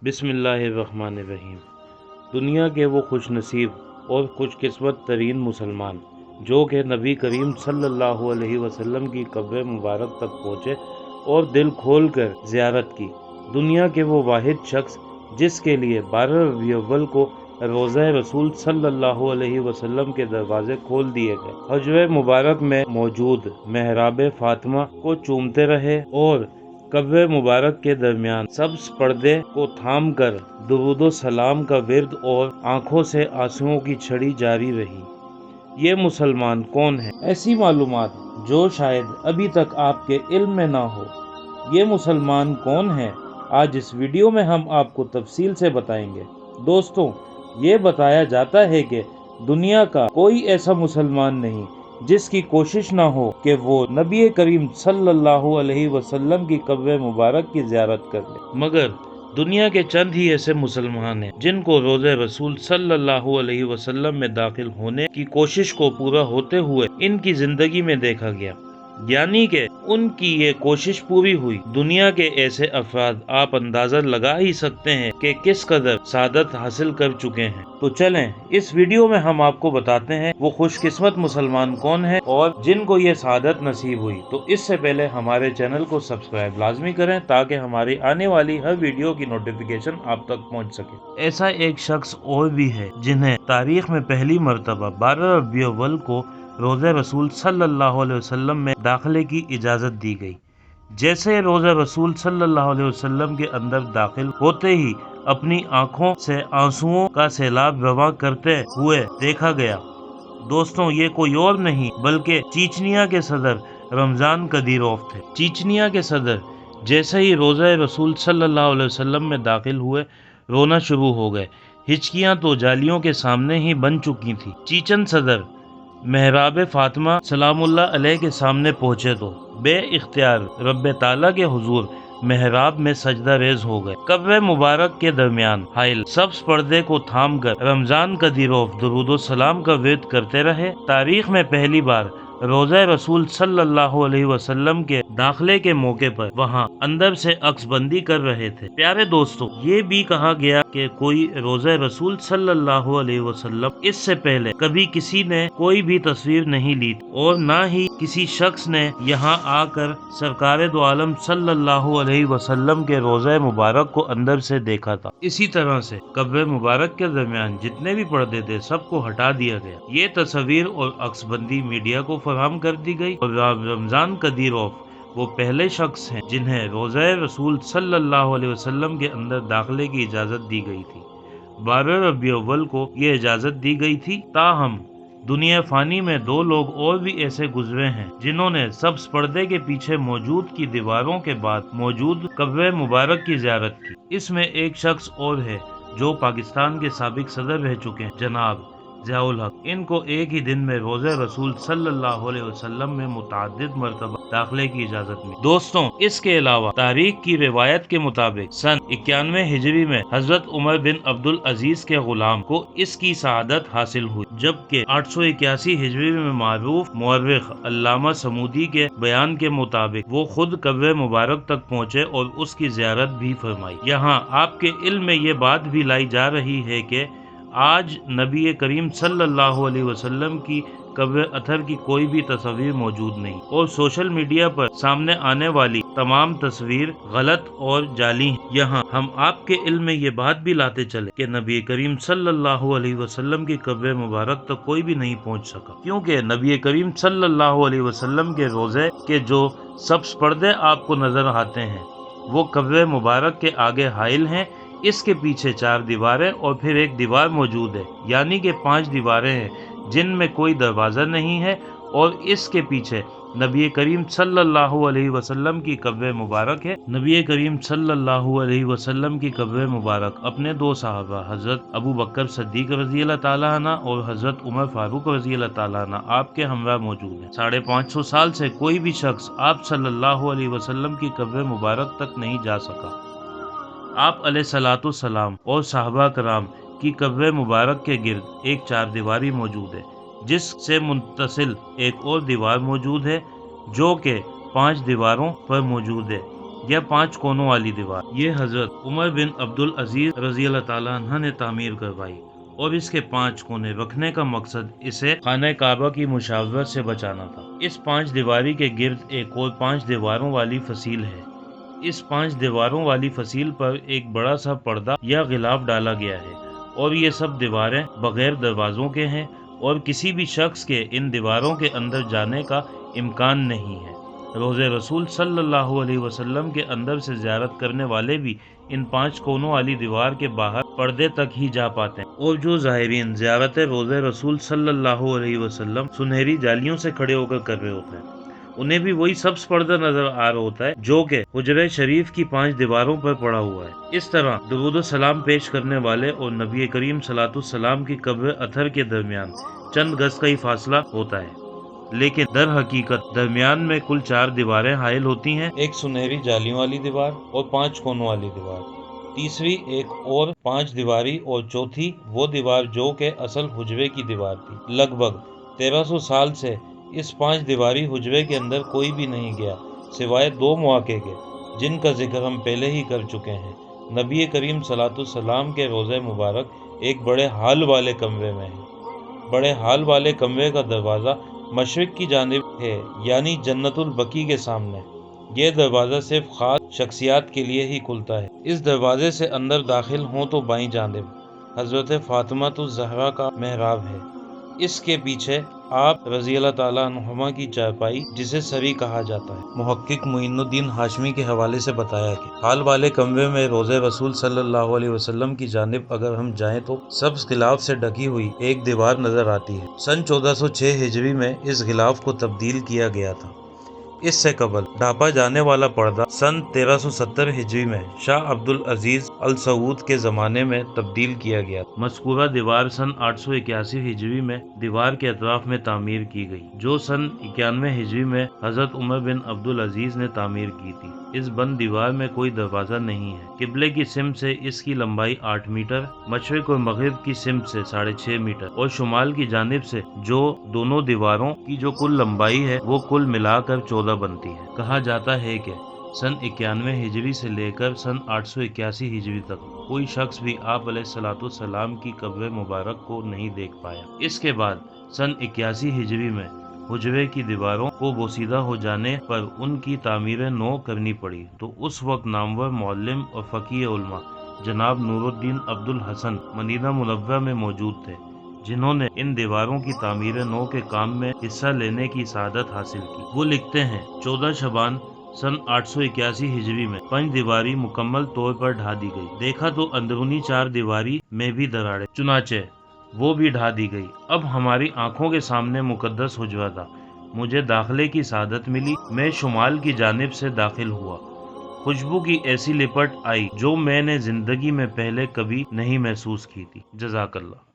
बिस्मिल्लाहिर्रहमानिर्रहीम। दुनिया के वो खुश नसीब और खुशकिस्मत तरीन मुसलमान जो कि नबी करीम सल्लल्लाहु अलैहि वसल्लम की कब्र मुबारक तक पहुँचे और दिल खोल कर ज़ियारत की। दुनिया के वो वाहिद शख्स जिसके लिए 12 रबीउल अव्वल को रोज़ा रसूल सल्लल्लाहु अलैहि वसल्लम के दरवाजे खोल दिए गए। हजर मुबारक में मौजूद महराब फातिमा को चूमते रहे और कब्र मुबारक के दरमियान सब्ज पर्दे को थाम कर दुरूद सलाम का विर्द और आंखों से आंसुओं की छड़ी जारी रही। ये मुसलमान कौन है? ऐसी मालूमात जो शायद अभी तक आपके इल्म में ना हो। ये मुसलमान कौन है? आज इस वीडियो में हम आपको तफसील से बताएंगे। दोस्तों, ये बताया जाता है कि दुनिया का कोई ऐसा मुसलमान नहीं जिसकी कोशिश ना हो कि वो नबी करीम सल्लल्लाहु अलैहि वसल्लम की कब्र मुबारक की ज़ियारत कर ले, मगर दुनिया के चंद ही ऐसे मुसलमान हैं जिनको रोज़े रसूल सल्लल्लाहु अलैहि वसल्लम में दाखिल होने की कोशिश को पूरा होते हुए इनकी जिंदगी में देखा गया, यानी कि उनकी ये कोशिश पूरी हुई। दुनिया के ऐसे अफराद आप अंदाजा लगा ही सकते हैं कि किस कदर सादत हासिल कर चुके हैं। तो चलें इस वीडियो में हम आपको बताते हैं वो खुशकिस्मत मुसलमान कौन है और जिनको ये सादत नसीब हुई। तो इससे पहले हमारे चैनल को सब्सक्राइब लाजमी करें ताकि हमारी आने वाली हर वीडियो की नोटिफिकेशन आप तक पहुंच सके। ऐसा एक शख्स और भी है जिन्हें तारीख में पहली मरतबा 12 रबीउल अव्वल को रोज़ा रसूल सल्लल्लाहु अलैहि वसल्लम में दाखिले की इजाज़त दी गई। जैसे रोज़ा रसूल सल्लल्लाहु अलैहि वसल्लम के अंदर दाखिल होते ही अपनी आंखों से आंसुओं का सैलाब रवा करते हुए देखा गया। दोस्तों, ये कोई और नहीं बल्कि चीचनिया के सदर रमज़ान कदीरोव थे। चीचनिया के सदर जैसे ही रोज़ा रसूल सल्लल्लाहु अलैहि वसल्लम में दाखिल हुए रोना शुरू हो गए। हिचकियां तो जालियों के सामने ही बन चुकी थी। चीचन सदर महराब फातिमा सलामुल्लाह अलैह के सामने पहुंचे तो बे इख्तियार रब्बे ताला के हुजूर महराब में सजदा रेज हो गए। कब्र मुबारक के दरमियान हाइल सब्ज पर्दे को थाम कर रमजान कदीरोव दुरूद सलाम का विर्द करते रहे। तारीख में पहली बार रोज़ा रसूल सल्लल्लाहु अलैहि वसल्लम के दाखिले के मौके पर वहां अंदर से अक्सबंदी कर रहे थे। प्यारे दोस्तों, ये भी कहा गया कि कोई रोज़ा रसूल सल्लल्लाहु अलैहि वसल्लम इससे पहले कभी किसी ने कोई भी तस्वीर नहीं ली और ना ही किसी शख्स ने यहाँ आकर सरकार दो आलम सल्लल्लाहु अलैहि वसल्लम के रोज़ा मुबारक को अंदर से देखा था। इसी तरह से कब्र मुबारक के दरमियान जितने भी पर्दे थे सबको हटा दिया गया। ये तस्वीर और अक्सबंदी मीडिया को फराहम कर दी गई और रमजान कदीरोव वो पहले शख्स हैं जिन्हें रोज़ा रसूल सल्लल्लाहु अलैहि वसल्लम के अंदर दाखिले की इजाज़त दी गई थी। 12 रबीउल अव्वल को ये इजाज़त दी गई थी। ताहम दुनिया फानी में दो लोग और भी ऐसे गुजरे हैं जिन्होंने सब्ज पर्दे के पीछे मौजूद की दीवारों के बाद मौजूद कब्र मुबारक की ज़ियारत की। इसमें एक शख्स और है जो पाकिस्तान के साबिक सदर रह चुके हैं, जनाब ज़ियाउल हक। इनको एक ही दिन में रोज़ा रसूल सल्लल्लाहु अलैहि वसल्लम में मुतअद्दिद मरतबा दाखिले की इजाज़त मिली। दोस्तों, इसके अलावा तारीख की रिवायत के मुताबिक सन 91 हिजरी में हजरत उमर बिन अब्दुल अजीज के गुलाम को इसकी शहादत हासिल हुई, जबकि 881 हिजरी में मारूफ मुअर्रिख अल्लामा समूदी के बयान के मुताबिक वो खुद कब्र मुबारक तक पहुँचे और उसकी ज़ियारत भी फरमाई। यहाँ आपके इल्म में ये बात भी लाई जा रही है कि आज नबी करीम सल्लल्लाहु अलैहि वसल्लम की कब्र अथर की कोई भी तस्वीर मौजूद नहीं और सोशल मीडिया पर सामने आने वाली तमाम तस्वीर गलत और जाली हैं। यहाँ हम आपके इल्म में ये बात भी लाते चले कि नबी करीम सल्लल्लाहु अलैहि वसल्लम की कब्र मुबारक तक कोई भी नहीं पहुँच सका, क्योंकि नबी करीम सल्लल्लाहु अलैहि वसल्लम के रोज़े के जो सब्ज पर्दे आपको नजर आते हैं वो कब्र मुबारक के आगे हाइल हैं। इसके पीछे 4 दीवारें और फिर एक दीवार मौजूद है, यानी कि 5 दीवारें हैं जिनमें कोई दरवाज़ा नहीं है और इसके पीछे नबी करीम सल्लल्लाहु अलैहि वसल्लम की कब्र मुबारक है। नबी करीम सल्लल्लाहु अलैहि वसल्लम की कब्र मुबारक अपने 2 साहबा हज़रत अबू बकर सिद्दीक़ रज़ी अल्लाह ताला अन्हु और हज़रत उमर फारूक रज़ी अल्लाह ताला अन्हु आपके हमरा मौजूद है। 550 साल से कोई भी शख्स आप सल्लल्लाहु अलैहि वसल्लम की कब्र मुबारक तक नहीं जा सका। आप अलैहिस्सलातु सलाम और साहबा कराम की कब्र मुबारक के गिर्द एक 4 दीवारी मौजूद है, जिससे मुंतसिल एक और दीवार मौजूद है जो कि 5 दीवारों पर मौजूद है, یا 5 کونوں والی دیوار یہ حضرت عمر بن عبد العزیز رضی اللہ تعالیٰ عنہ نے تعمیر کروائی، اور اس کے 5 کونے رکھنے کا مقصد اسے خانہ کعبہ کی مشابہت سے بچانا تھا۔ اس 5 دیواری کے گرد ایک اور 5 دیواروں والی فصیل ہے۔ اس 5 دیواروں والی فصیل پر ایک بڑا سا پردہ یا غلاف ڈالا گیا ہے، اور یہ سب دیواریں بغیر دروازوں کے ہیں، اور کسی بھی شخص کے ان دیواروں کے اندر جانے کا امکان نہیں ہے۔ روضہ رسول صلی اللہ علیہ وسلم کے اندر سے زیارت کرنے والے بھی ان 5 کونوں والی دیوار کے باہر پردے تک ہی جا پاتے ہیں، اور جو زائرین زیارت روضہ رسول صلی اللہ علیہ وسلم سنہری جالیوں سے کھڑے ہو کر کر رہے ہوتے ہیں، انہیں بھی وہی سبز پردہ نظر آ رہا ہوتا ہے جو کہ حجرہ شریف کی 5 دیواروں پر پڑا ہوا ہے۔ اس طرح درود و سلام پیش کرنے والے اور نبی کریم صلی اللہ علیہ وسلم کی قبر اطہر کے درمیان چند گز کا ہی فاصلہ ہوتا ہے، لیکن در حقیقت درمیان میں کل 4 دیواریں حائل ہوتی ہیں، ایک سنہری جالیوں والی دیوار اور 5 کونوں والی دیوار، تیسری ایک اور 5 دیواری، اور چوتھی وہ دیوار جو کہ اصل حجرے کی دیوار تھی۔ لگ بھگ 1300 سال سے اس 5 دیواری حجرے کے اندر کوئی بھی نہیں گیا سوائے 2 مواقع کے، جن کا ذکر ہم پہلے ہی کر چکے ہیں۔ نبی کریم صلی اللہ علیہ وسلم کے روضہ مبارک ایک بڑے ہال والے کمرے میں ہے۔ بڑے ہال والے کمرے کا دروازہ مشرق کی جانب ہے، یعنی جنت البقیع کے سامنے۔ یہ دروازہ صرف خاص شخصیات کے لیے ہی کھلتا ہے۔ اس دروازے سے اندر داخل ہوں تو بائیں جانب حضرت فاطمہ الزہرا کا محراب ہے، اس کے پیچھے آپ رضی اللہ تعالیٰ عنہما کی چارپائی جسے سری کہا جاتا ہے۔ محقق معین الدین ہاشمی کے حوالے سے بتایا کہ ہال والے کمرے میں روضہ رسول صلی اللہ علیہ وسلم کی جانب اگر ہم جائیں تو سبز غلاف سے ڈھکی ہوئی ایک دیوار نظر آتی ہے۔ سن 1406 ہجری میں اس غلاف کو تبدیل کیا گیا تھا۔ اس سے قبل ڈھانپا جانے والا پردہ سن 1370 ہجری میں شاہ عبد العزیز السعود کے زمانے میں تبدیل کیا گیا۔ مذکورہ دیوار سن 881 ہجری میں دیوار کے اطراف میں تعمیر کی گئی، جو سن 91 ہجری میں حضرت عمر بن عبد العزیز نے تعمیر کی تھی۔ اس بند دیوار میں کوئی دروازہ نہیں ہے۔ قبلے کی سمت سے اس کی لمبائی 8 میٹر، مشرق اور مغرب کی سمت سے 6.5 میٹر، اور شمال کی جانب سے جو دونوں دیواروں کی جو کل لمبائی ہے وہ کل ملا کر 14 بنتی ہے۔ کہا جاتا ہے کہ سن 91 ہجری سے لے کر سن 881 ہجری تک کوئی شخص بھی آپ علیہ الصلوۃ والسلام کی قبر مبارک کو نہیں دیکھ پایا۔ اس کے بعد سن 81 ہجری میں حجرے کی دیواروں کو بوسیدہ ہو جانے پر ان کی تعمیر نو کرنی پڑی، تو اس وقت نامور معلم اور فقیہ علماء جناب نور الدین عبد الحسن مدینہ منورہ میں موجود تھے، جنہوں نے ان دیواروں کی تعمیر نو کے کام میں حصہ لینے کی سعادت حاصل کی۔ وہ لکھتے ہیں 14 شعبان سن 881 ہجری میں 5 دیواری مکمل طور پر ڈھا دی گئی۔ دیکھا تو اندرونی 4 دیواری میں بھی دراڑیں، چنانچہ وہ بھی ڈھا دی گئی۔ اب ہماری آنکھوں کے سامنے مقدس حجرہ تھا۔ مجھے داخلے کی سعادت ملی۔ میں شمال کی جانب سے داخل ہوا۔ خوشبو کی ایسی لپٹ آئی جو میں نے زندگی میں پہلے کبھی نہیں محسوس کی تھی۔ جزاک اللہ۔